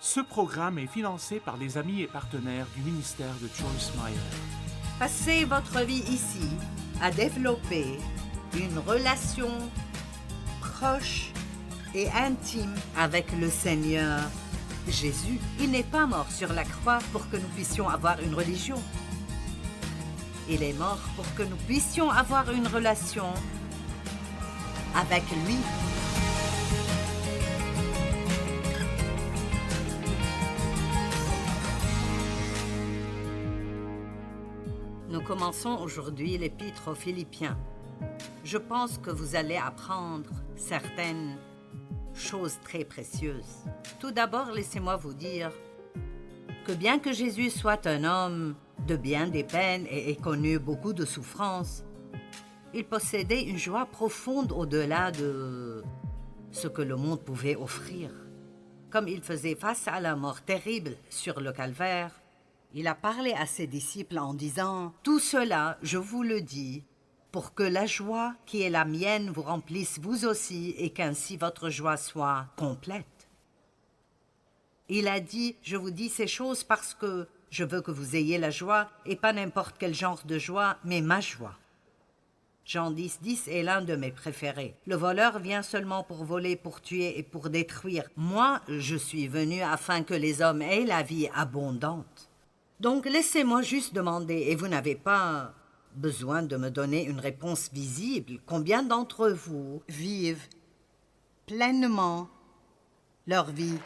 Ce programme est financé par les amis et partenaires du ministère de Joyce Meyer. Passez votre vie ici à développer une relation proche et intime avec le Seigneur Jésus. Il n'est pas mort sur la croix pour que nous puissions avoir une religion. Il est mort pour que nous puissions avoir une relation avec lui. Nous commençons aujourd'hui l'Épître aux Philippiens. Je pense que vous allez apprendre certaines choses très précieuses. Tout d'abord, laissez-moi vous dire que bien que Jésus soit un homme de bien des peines et ait connu beaucoup de souffrances, il possédait une joie profonde au-delà de ce que le monde pouvait offrir. Comme il faisait face à la mort terrible sur le calvaire, il a parlé à ses disciples en disant « Tout cela, je vous le dis, pour que la joie qui est la mienne vous remplisse vous aussi et qu'ainsi votre joie soit complète. » Il a dit « Je vous dis ces choses parce que je veux que vous ayez la joie et pas n'importe quel genre de joie, mais ma joie. » Jean 10 est l'un de mes préférés. Le voleur vient seulement pour voler, pour tuer et pour détruire. Moi, je suis venu afin que les hommes aient la vie abondante. Donc laissez-moi juste demander, et vous n'avez pas besoin de me donner une réponse visible, combien d'entre vous vivent pleinement leur vie?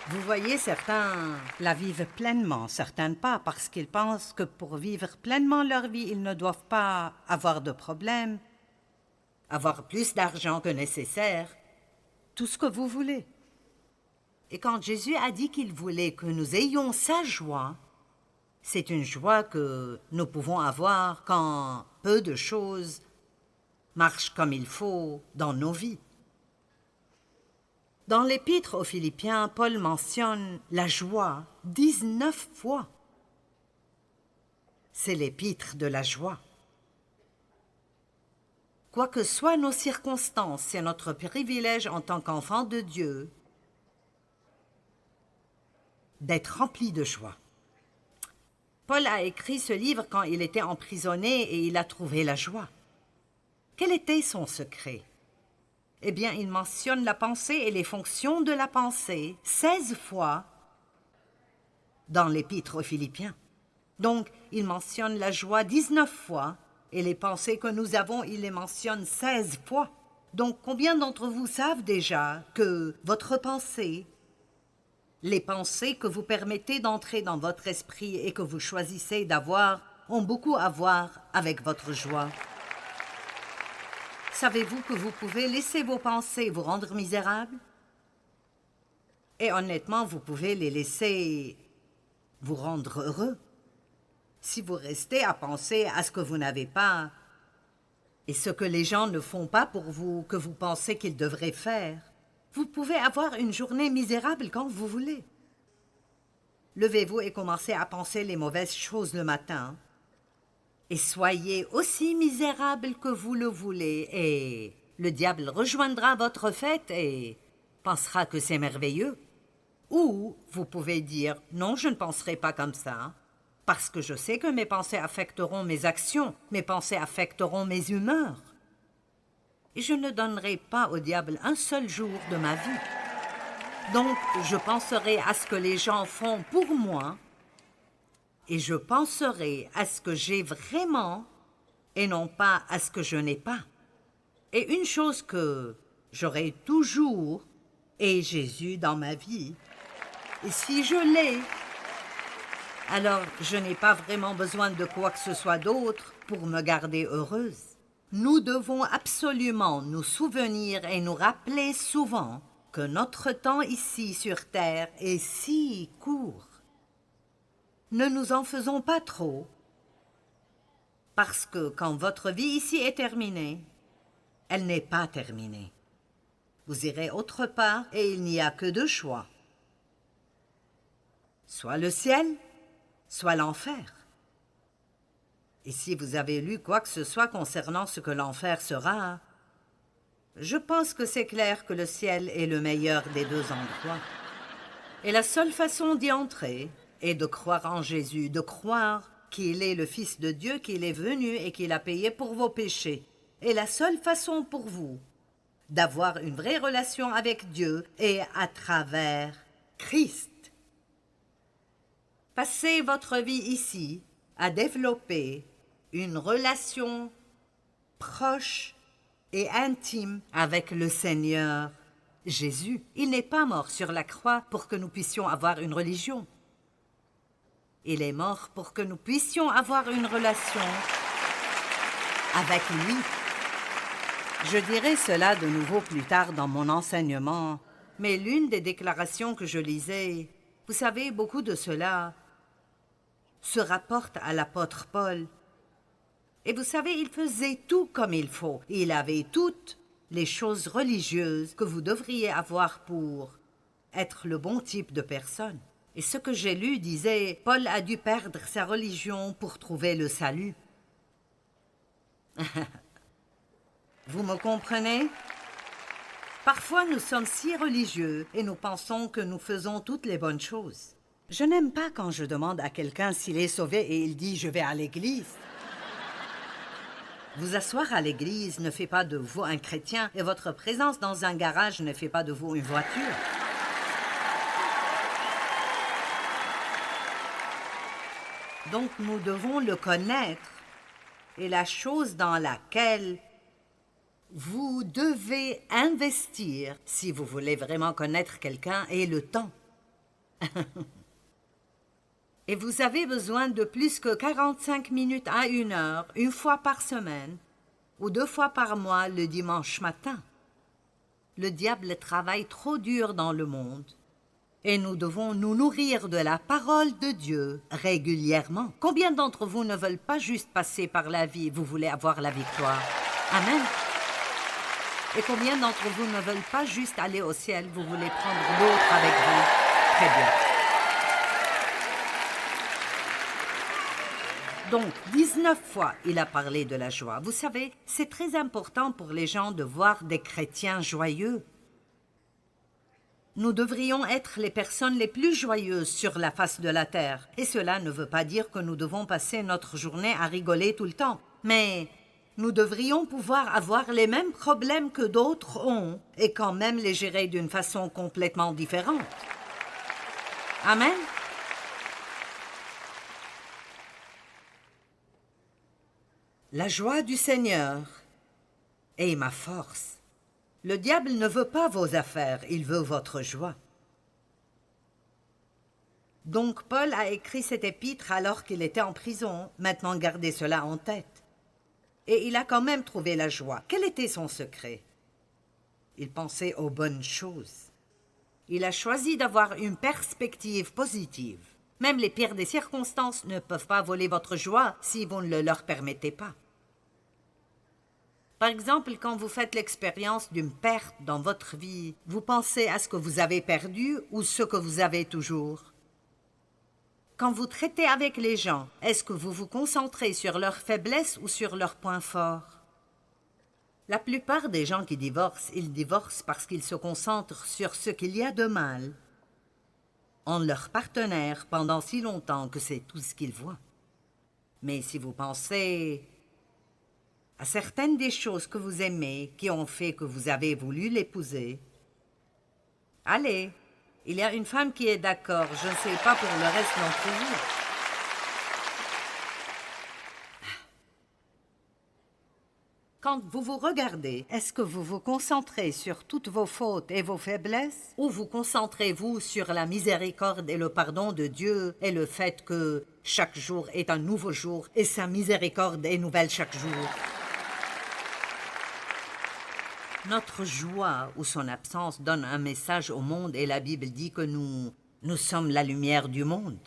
Vous voyez, certains la vivent pleinement, certains pas, parce qu'ils pensent que pour vivre pleinement leur vie, ils ne doivent pas avoir de problème, avoir plus d'argent que nécessaire, tout ce que vous voulez. Et quand Jésus a dit qu'il voulait que nous ayons sa joie, c'est une joie que nous pouvons avoir quand peu de choses marchent comme il faut dans nos vies. Dans l'Épître aux Philippiens, Paul mentionne la joie 19 fois. C'est l'Épître de la joie. Quoi que soient nos circonstances, c'est notre privilège en tant qu'enfant de Dieu d'être rempli de joie. Paul a écrit ce livre quand il était emprisonné et il a trouvé la joie. Quel était son secret? Eh bien, il mentionne la pensée et les fonctions de la pensée 16 fois dans l'Épître aux Philippiens. Donc, il mentionne la joie 19 fois et les pensées que nous avons, il les mentionne 16 fois. Donc, combien d'entre vous savent déjà que votre pensée, les pensées que vous permettez d'entrer dans votre esprit et que vous choisissez d'avoir, ont beaucoup à voir avec votre joie? Savez-vous que vous pouvez laisser vos pensées vous rendre misérable? Et honnêtement, vous pouvez les laisser vous rendre heureux. Si vous restez à penser à ce que vous n'avez pas et ce que les gens ne font pas pour vous, que vous pensez qu'ils devraient faire, vous pouvez avoir une journée misérable quand vous voulez. Levez-vous et commencez à penser les mauvaises choses le matin. Et soyez aussi misérable que vous le voulez, et le diable rejoindra votre fête et pensera que c'est merveilleux. Ou vous pouvez dire « Non, je ne penserai pas comme ça, parce que je sais que mes pensées affecteront mes actions, mes pensées affecteront mes humeurs. Et je ne donnerai pas au diable un seul jour de ma vie. Donc, je penserai à ce que les gens font pour moi, et je penserai à ce que j'ai vraiment et non pas à ce que je n'ai pas. Et une chose que j'aurai toujours est Jésus dans ma vie. Et si je l'ai, alors je n'ai pas vraiment besoin de quoi que ce soit d'autre pour me garder heureuse. Nous devons absolument nous souvenir et nous rappeler souvent que notre temps ici sur terre est si court. Ne nous en faisons pas trop, parce que quand votre vie ici est terminée, elle n'est pas terminée. Vous irez autre part et il n'y a que deux choix. Soit le ciel, soit l'enfer. Et si vous avez lu quoi que ce soit concernant ce que l'enfer sera, je pense que c'est clair que le ciel est le meilleur des deux endroits. Et la seule façon d'y entrer est de croire en Jésus, de croire qu'il est le Fils de Dieu, qu'il est venu et qu'il a payé pour vos péchés. Et la seule façon pour vous d'avoir une vraie relation avec Dieu est à travers Christ. Passez votre vie ici à développer une relation proche et intime avec le Seigneur Jésus. Il n'est pas mort sur la croix pour que nous puissions avoir une religion. Il est mort pour que nous puissions avoir une relation avec lui. Je dirai cela de nouveau plus tard dans mon enseignement, mais l'une des déclarations que je lisais, vous savez, beaucoup de cela se rapporte à l'apôtre Paul. Et vous savez, il faisait tout comme il faut. Il avait toutes les choses religieuses que vous devriez avoir pour être le bon type de personne. Et ce que j'ai lu disait, Paul a dû perdre sa religion pour trouver le salut. Vous me comprenez? Parfois, nous sommes si religieux et nous pensons que nous faisons toutes les bonnes choses. Je n'aime pas quand je demande à quelqu'un s'il est sauvé et il dit « je vais à l'église ». Vous asseoir à l'église ne fait pas de vous un chrétien et votre présence dans un garage ne fait pas de vous une voiture. Donc nous devons le connaître et la chose dans laquelle vous devez investir si vous voulez vraiment connaître quelqu'un est le temps. Et vous avez besoin de plus que 45 minutes à 1 heure, une fois par semaine, ou 2 fois par mois le dimanche matin. Le diable travaille trop dur dans le monde, et nous devons nous nourrir de la parole de Dieu régulièrement. Combien d'entre vous ne veulent pas juste passer par la vie, vous voulez avoir la victoire? Amen. Et combien d'entre vous ne veulent pas juste aller au ciel, vous voulez prendre l'autre avec vous? Très bien. Donc, 19 fois, il a parlé de la joie. Vous savez, c'est très important pour les gens de voir des chrétiens joyeux. Nous devrions être les personnes les plus joyeuses sur la face de la terre. Et cela ne veut pas dire que nous devons passer notre journée à rigoler tout le temps. Mais nous devrions pouvoir avoir les mêmes problèmes que d'autres ont et quand même les gérer d'une façon complètement différente. Amen. La joie du Seigneur est ma force. Le diable ne veut pas vos affaires, il veut votre joie. Donc Paul a écrit cet épître alors qu'il était en prison. Maintenant, gardez cela en tête. Et il a quand même trouvé la joie. Quel était son secret? Il pensait aux bonnes choses. Il a choisi d'avoir une perspective positive. Même les pires des circonstances ne peuvent pas voler votre joie si vous ne le leur permettez pas. Par exemple, quand vous faites l'expérience d'une perte dans votre vie, vous pensez à ce que vous avez perdu ou ce que vous avez toujours. Quand vous traitez avec les gens, est-ce que vous vous concentrez sur leurs faiblesses ou sur leurs points forts? La plupart des gens qui divorcent, ils divorcent parce qu'ils se concentrent sur ce qu'il y a de mal en leur partenaire pendant si longtemps que c'est tout ce qu'ils voient. Mais si vous pensez à certaines des choses que vous aimez, qui ont fait que vous avez voulu l'épouser, allez, il y a une femme qui est d'accord, je ne sais pas pour le reste d'entre vous. Quand vous vous regardez, est-ce que vous vous concentrez sur toutes vos fautes et vos faiblesses, ou vous concentrez-vous sur la miséricorde et le pardon de Dieu et le fait que chaque jour est un nouveau jour et sa miséricorde est nouvelle chaque jour? Notre joie ou son absence donne un message au monde et la Bible dit que nous sommes la lumière du monde.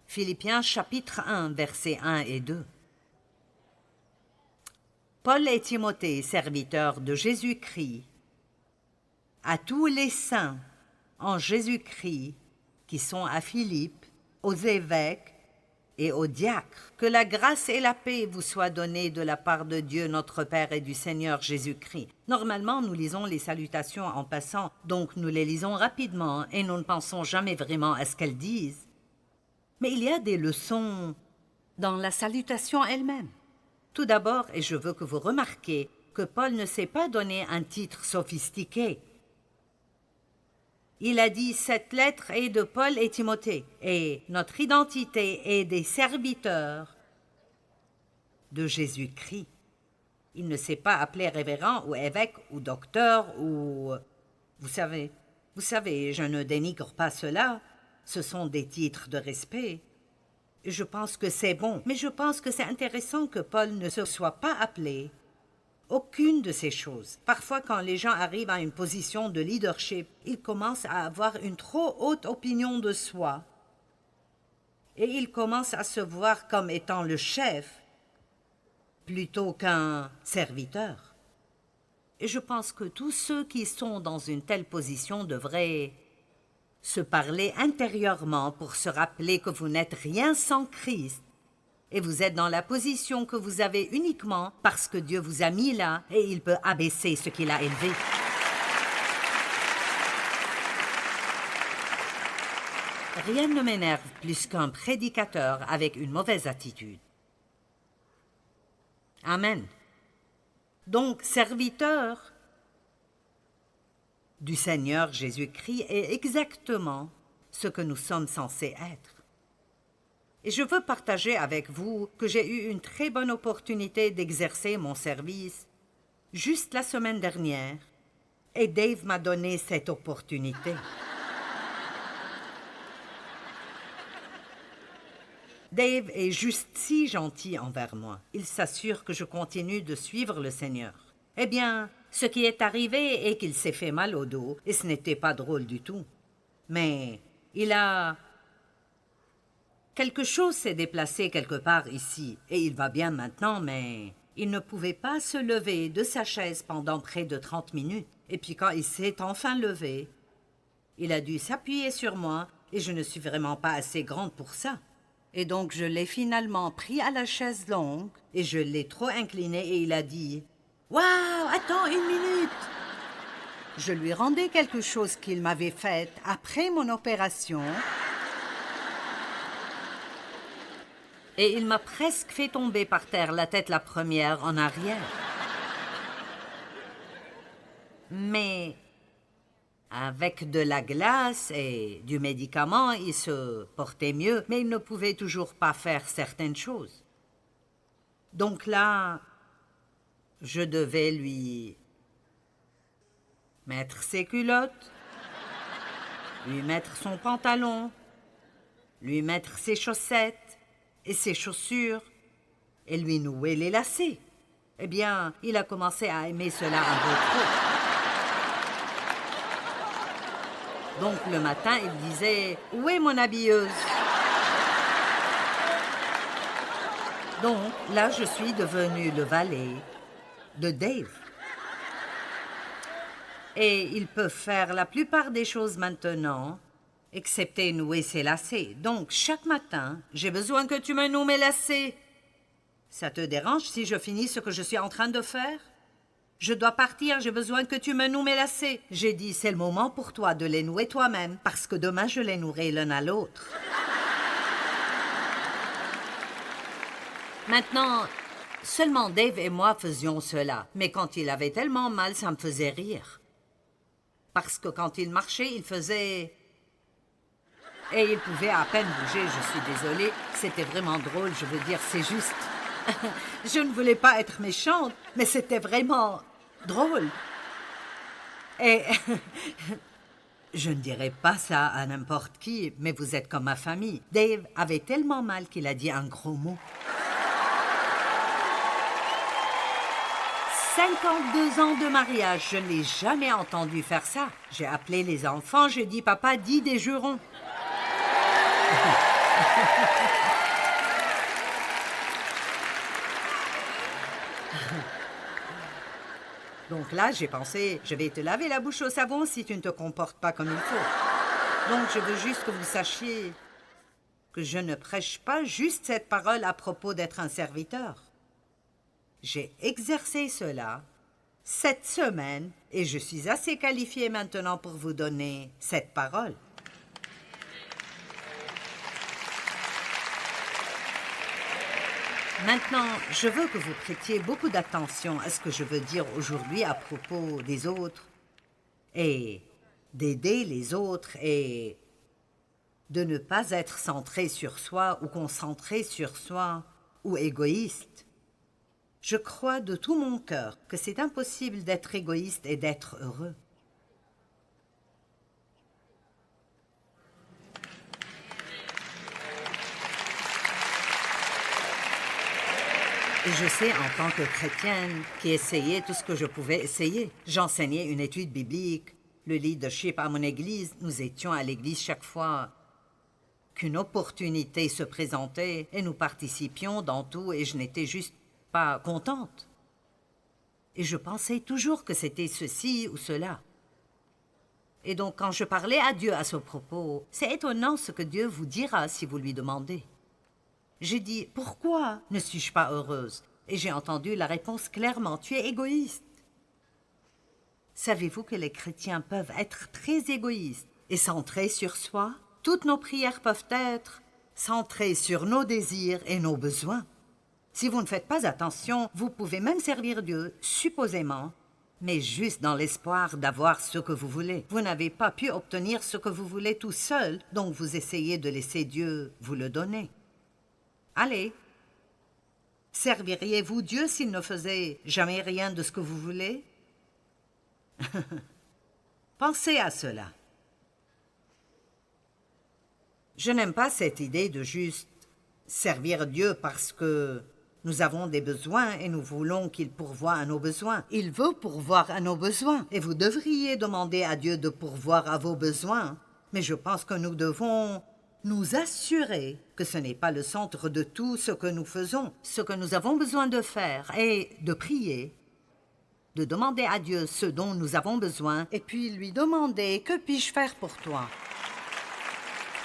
Philippiens chapitre 1, versets 1 et 2. Paul et Timothée, serviteurs de Jésus-Christ, à tous les saints en Jésus-Christ qui sont à Philippe, aux évêques et aux diacres. Que la grâce et la paix vous soient données de la part de Dieu notre Père et du Seigneur Jésus-Christ. Normalement, nous lisons les salutations en passant, donc nous les lisons rapidement et nous ne pensons jamais vraiment à ce qu'elles disent. Mais il y a des leçons dans la salutation elle-même. Tout d'abord, et je veux que vous remarquiez, que Paul ne s'est pas donné un titre sophistiqué. Il a dit « Cette lettre est de Paul et Timothée, et notre identité est des serviteurs de Jésus-Christ. » Il ne s'est pas appelé révérend ou évêque ou docteur ou... Vous savez, je ne dénigre pas cela. Ce sont des titres de respect. Je pense que c'est bon, mais je pense que c'est intéressant que Paul ne se soit pas appelé aucune de ces choses. Parfois, quand les gens arrivent à une position de leadership, ils commencent à avoir une trop haute opinion de soi. Et ils commencent à se voir comme étant le chef plutôt qu'un serviteur. Et je pense que tous ceux qui sont dans une telle position devraient se parler intérieurement pour se rappeler que vous n'êtes rien sans Christ. Et vous êtes dans la position que vous avez uniquement parce que Dieu vous a mis là et il peut abaisser ce qu'il a élevé. Rien ne m'énerve plus qu'un prédicateur avec une mauvaise attitude. Amen. Donc, serviteur du Seigneur Jésus-Christ est exactement ce que nous sommes censés être. Et je veux partager avec vous que j'ai eu une très bonne opportunité d'exercer mon service juste la semaine dernière, et Dave m'a donné cette opportunité. Dave est juste si gentil envers moi. Il s'assure que je continue de suivre le Seigneur. Eh bien, ce qui est arrivé est qu'il s'est fait mal au dos, et ce n'était pas drôle du tout. Mais quelque chose s'est déplacé quelque part ici, et il va bien maintenant, mais il ne pouvait pas se lever de sa chaise pendant près de 30 minutes. Et puis quand il s'est enfin levé, il a dû s'appuyer sur moi, et je ne suis vraiment pas assez grande pour ça. Et donc je l'ai finalement pris à la chaise longue, et je l'ai trop incliné, et il a dit « Waouh, attends une minute !» Je lui rendais quelque chose qu'il m'avait fait après mon opération, et il m'a presque fait tomber par terre, la tête la première en arrière. Mais avec de la glace et du médicament, il se portait mieux, mais il ne pouvait toujours pas faire certaines choses. Donc là, je devais lui mettre ses culottes, lui mettre son pantalon, lui mettre ses chaussettes et ses chaussures, et lui nouer les lacets. Eh bien, il a commencé à aimer cela un peu trop. Donc, le matin, il disait « Où est mon habilleuse ?» Donc, là, je suis devenue le valet de Dave. Et il peut faire la plupart des choses maintenant, excepté nouer ses lacets. Donc, chaque matin, j'ai besoin que tu me noues mes lacets. Ça te dérange si je finis ce que je suis en train de faire? Je dois partir, j'ai besoin que tu me noues mes lacets. J'ai dit, c'est le moment pour toi de les nouer toi-même, parce que demain, je les nouerai l'un à l'autre. Maintenant, seulement Dave et moi faisions cela. Mais quand il avait tellement mal, ça me faisait rire. Parce que quand il marchait, il faisait... Et il pouvait à peine bouger, je suis désolée. C'était vraiment drôle, je veux dire, c'est juste... Je ne voulais pas être méchante, mais c'était vraiment drôle. Et je ne dirais pas ça à n'importe qui, mais vous êtes comme ma famille. Dave avait tellement mal qu'il a dit un gros mot. 52 ans de mariage, je ne l'ai jamais entendu faire ça. J'ai appelé les enfants, j'ai dit, papa, dis des jurons. Donc là, j'ai pensé, je vais te laver la bouche au savon si tu ne te comportes pas comme il faut. Donc je veux juste que vous sachiez que je ne prêche pas juste cette parole à propos d'être un serviteur. J'ai exercé cela cette semaine et je suis assez qualifié maintenant pour vous donner cette parole. Maintenant, je veux que vous prêtiez beaucoup d'attention à ce que je veux dire aujourd'hui à propos des autres et d'aider les autres et de ne pas être centré sur soi ou concentré sur soi ou égoïste. Je crois de tout mon cœur que c'est impossible d'être égoïste et d'être heureux. Et je sais, en tant que chrétienne, qui essayait tout ce que je pouvais essayer. J'enseignais une étude biblique, le leadership à mon église. Nous étions à l'église chaque fois qu'une opportunité se présentait et nous participions dans tout et je n'étais juste pas contente. Et je pensais toujours que c'était ceci ou cela. Et donc, quand je parlais à Dieu à ce propos, c'est étonnant ce que Dieu vous dira si vous lui demandez. J'ai dit, pourquoi ne suis-je pas heureuse? Et j'ai entendu la réponse clairement, tu es égoïste. Savez-vous que les chrétiens peuvent être très égoïstes et centrés sur soi? Toutes nos prières peuvent être centrées sur nos désirs et nos besoins. Si vous ne faites pas attention, vous pouvez même servir Dieu, supposément, mais juste dans l'espoir d'avoir ce que vous voulez. Vous n'avez pas pu obtenir ce que vous voulez tout seul, donc vous essayez de laisser Dieu vous le donner. Allez, serviriez-vous Dieu s'il ne faisait jamais rien de ce que vous voulez? Pensez à cela. Je n'aime pas cette idée de juste servir Dieu parce que nous avons des besoins et nous voulons qu'il pourvoie à nos besoins. Il veut pourvoir à nos besoins et vous devriez demander à Dieu de pourvoir à vos besoins. Mais je pense que nous devons nous assurer que ce n'est pas le centre de tout ce que nous faisons. Ce que nous avons besoin de faire est de prier, de demander à Dieu ce dont nous avons besoin et puis lui demander « Que puis-je faire pour toi ?»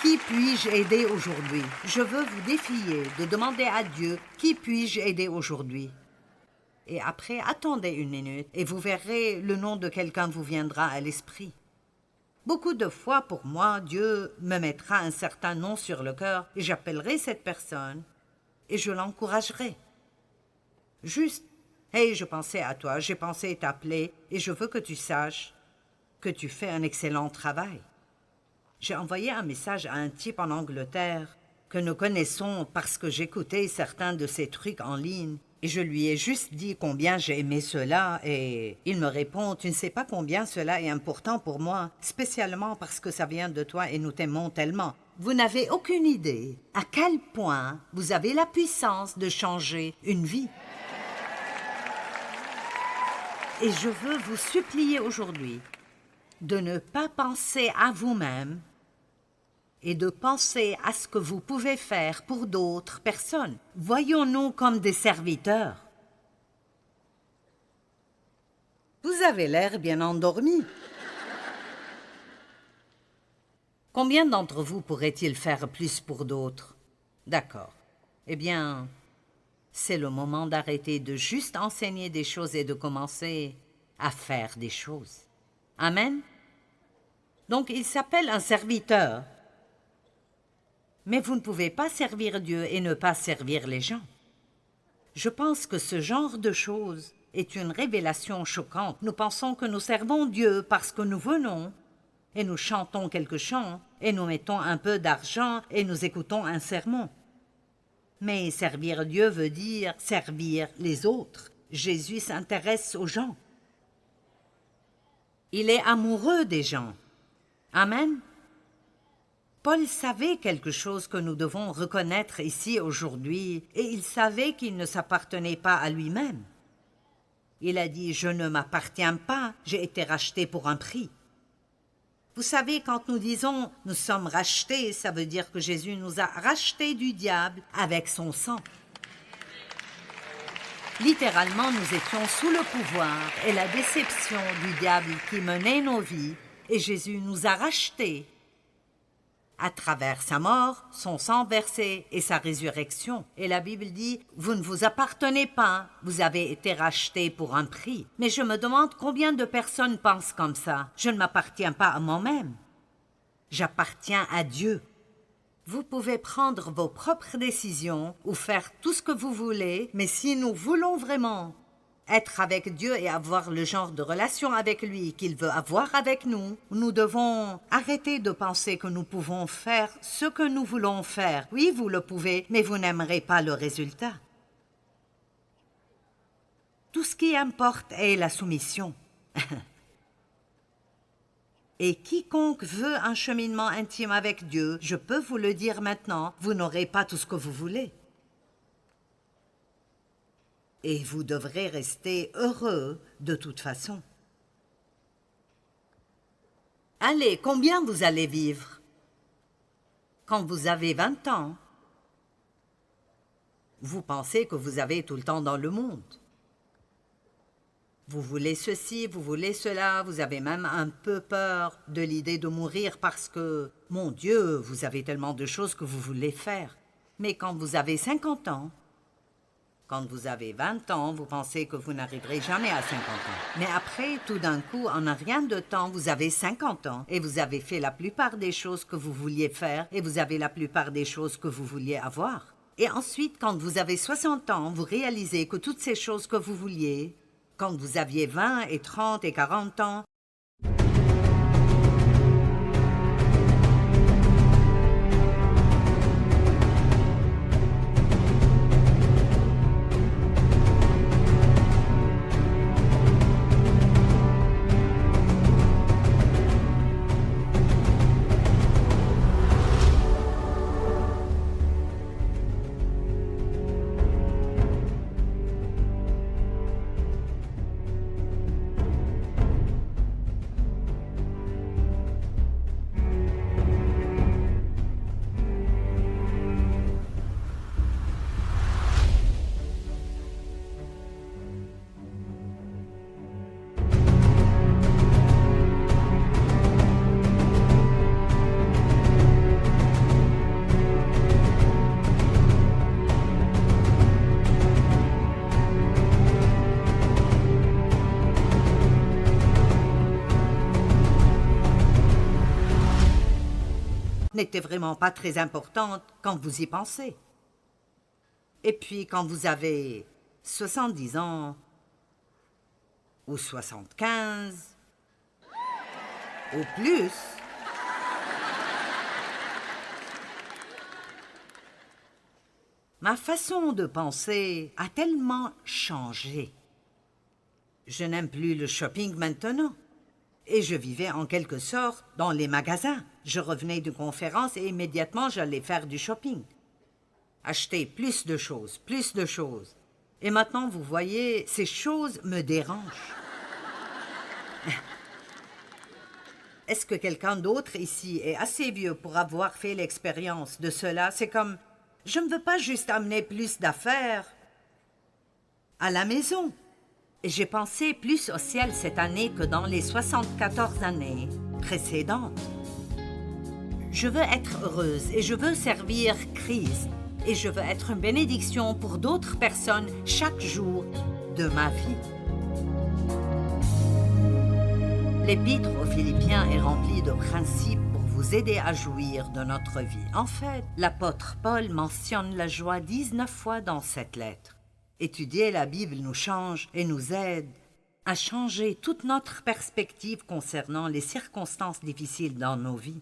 Qui puis-je aider aujourd'hui? Je veux vous défier de demander à Dieu « Qui puis-je aider aujourd'hui ?» Et après, attendez une minute et vous verrez le nom de quelqu'un vous viendra à l'esprit. Beaucoup de fois, pour moi, Dieu me mettra un certain nom sur le cœur et j'appellerai cette personne et je l'encouragerai. Juste, « Hey, je pensais à toi, j'ai pensé t'appeler et je veux que tu saches que tu fais un excellent travail. » J'ai envoyé un message à un type en Angleterre que nous connaissons parce que j'écoutais certains de ses trucs en ligne et je lui ai juste dit combien j'ai aimé cela et il me répond « Tu ne sais pas combien cela est important pour moi, spécialement parce que ça vient de toi et nous t'aimons tellement. » Vous n'avez aucune idée à quel point vous avez la puissance de changer une vie. Et je veux vous supplier aujourd'hui de ne pas penser à vous-même et de penser à ce que vous pouvez faire pour d'autres personnes. Voyons-nous comme des serviteurs. Vous avez l'air bien endormi. Combien d'entre vous pourraient-ils faire plus pour d'autres? D'accord. Eh bien, c'est le moment d'arrêter de juste enseigner des choses et de commencer à faire des choses. Amen? Donc, il s'appelle un serviteur. Mais vous ne pouvez pas servir Dieu et ne pas servir les gens. Je pense que ce genre de choses est une révélation choquante. Nous pensons que nous servons Dieu parce que nous venons et nous chantons quelques chants et nous mettons un peu d'argent et nous écoutons un sermon. Mais servir Dieu veut dire servir les autres. Jésus s'intéresse aux gens. Il est amoureux des gens. Amen. Paul savait quelque chose que nous devons reconnaître ici aujourd'hui, et il savait qu'il ne s'appartenait pas à lui-même. Il a dit « Je ne m'appartiens pas, j'ai été racheté pour un prix ». Vous savez, quand nous disons « nous sommes rachetés », ça veut dire que Jésus nous a rachetés du diable avec son sang. Littéralement, nous étions sous le pouvoir et la déception du diable qui menait nos vies, et Jésus nous a rachetés à travers sa mort, son sang versé et sa résurrection. Et la Bible dit, vous ne vous appartenez pas, vous avez été rachetés pour un prix. Mais je me demande combien de personnes pensent comme ça. Je ne m'appartiens pas à moi-même. J'appartiens à Dieu. Vous pouvez prendre vos propres décisions ou faire tout ce que vous voulez, mais si nous voulons vraiment être avec Dieu et avoir le genre de relation avec lui qu'il veut avoir avec nous, nous devons arrêter de penser que nous pouvons faire ce que nous voulons faire. Oui, vous le pouvez, mais vous n'aimerez pas le résultat. Tout ce qui importe est la soumission. Et quiconque veut un cheminement intime avec Dieu, je peux vous le dire maintenant, vous n'aurez pas tout ce que vous voulez. Et vous devrez rester heureux de toute façon. Allez, combien vous allez vivre? Quand vous avez 20 ans, vous pensez que vous avez tout le temps dans le monde. Vous voulez ceci, vous voulez cela, vous avez même un peu peur de l'idée de mourir parce que, mon Dieu, vous avez tellement de choses que vous voulez faire. Mais quand vous avez 50 ans, quand vous avez 20 ans, vous pensez que vous n'arriverez jamais à 50 ans. Mais après, tout d'un coup, en un rien de temps, vous avez 50 ans et vous avez fait la plupart des choses que vous vouliez faire et vous avez la plupart des choses que vous vouliez avoir. Et ensuite, quand vous avez 60 ans, vous réalisez que toutes ces choses que vous vouliez, quand vous aviez 20 et 30 et 40 ans, n'était vraiment pas très importante quand vous y pensez. Et puis quand vous avez 70 ans, ou 75, ou plus, ma façon de penser a tellement changé. Je n'aime plus le shopping maintenant. Et je vivais en quelque sorte dans les magasins. Je revenais de conférence et immédiatement j'allais faire du shopping. Acheter plus de choses, plus de choses. Et maintenant, vous voyez, ces choses me dérangent. Est-ce que quelqu'un d'autre ici est assez vieux pour avoir fait l'expérience de cela? C'est comme, je ne veux pas juste amener plus d'affaires à la maison. Et j'ai pensé plus au ciel cette année que dans les 74 années précédentes. Je veux être heureuse et je veux servir Christ. Et je veux être une bénédiction pour d'autres personnes chaque jour de ma vie. L'Épître aux Philippiens est remplie de principes pour vous aider à jouir de notre vie. En fait, l'apôtre Paul mentionne la joie 19 fois dans cette lettre. Étudier la Bible nous change et nous aide à changer toute notre perspective concernant les circonstances difficiles dans nos vies.